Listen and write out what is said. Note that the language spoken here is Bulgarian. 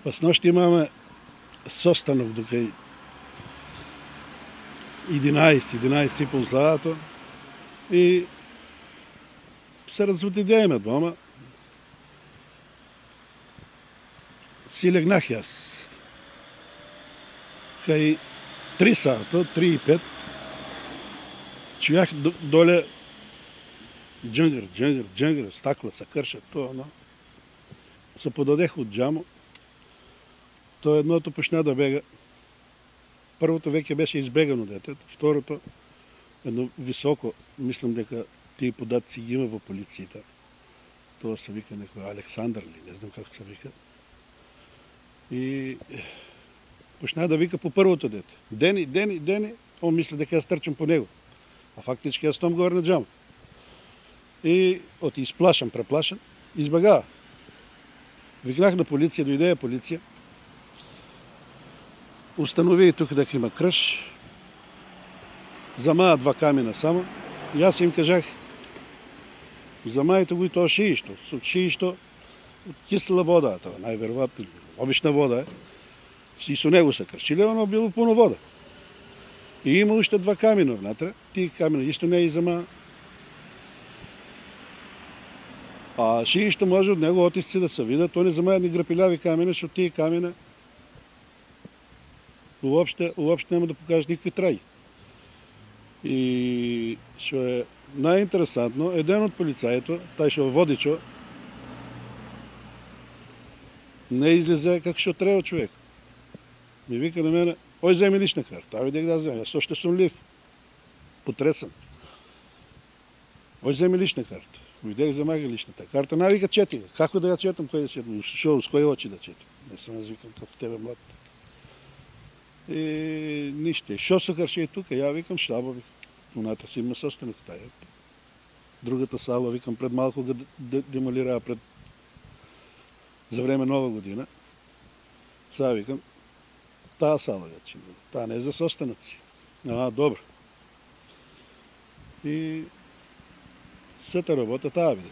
Па с нощи имаме состанок до кај 11:30 саато и се разотидееме дома. Си легнах јас. Кај 3 саато, 3:05, чујах доле джангр, стакла се кршат, тоа, но се подадех од џамо. Тоа едното почна да бега. Првото веќе беше избегано детето, второто едно високо, мислам дека тие податци ги има во полицијата. Тоа се вика некој Александар ли, не знам како се вика. И почна да вика по првото дете. Дени, он мисли дека јас трчам по него. А фактички јас стом говор на џамо. И оти исплашан, преплашан, избегава. Викнах на полиција, дојде полиција. Установи тука дека има крш. Замаа 2 камена само. Јас им кажах, замајте го и тоа шиишто. Со шиишто од кисела вода, тоа најверојатно, обична вода е. И со него се кршиле, оно било пуно вода. И има уште 2 камена внатре. Тие камена исто не и замаа. А шиишто може од него отисци да се видат, они замаја ни грапилјави камена, што тие камена уопште нема да покажат никакви траги. И што е најинтересантно, еден од полицајето, тај што водичо, не излезе како што треба човек. Ми вика на мене, ој земи лична карта, а видек да земе, јас оште сум лив, потресен. Ој земи лична карта. Видех за мага личната карта, навика чети. Како да ја четам, кој да четам? Шо, с кои очи да четам? Не сум викам како тебе млад. И ништо. Шо се крши тука? Ја викам штабови. Уната си има состанок таја. Другата сала, викам, пред малку го демолираа за време Нова година. Сега викам, таа сала ја чини. Таа не е за состаноци. Добро. И сета работа таа биде.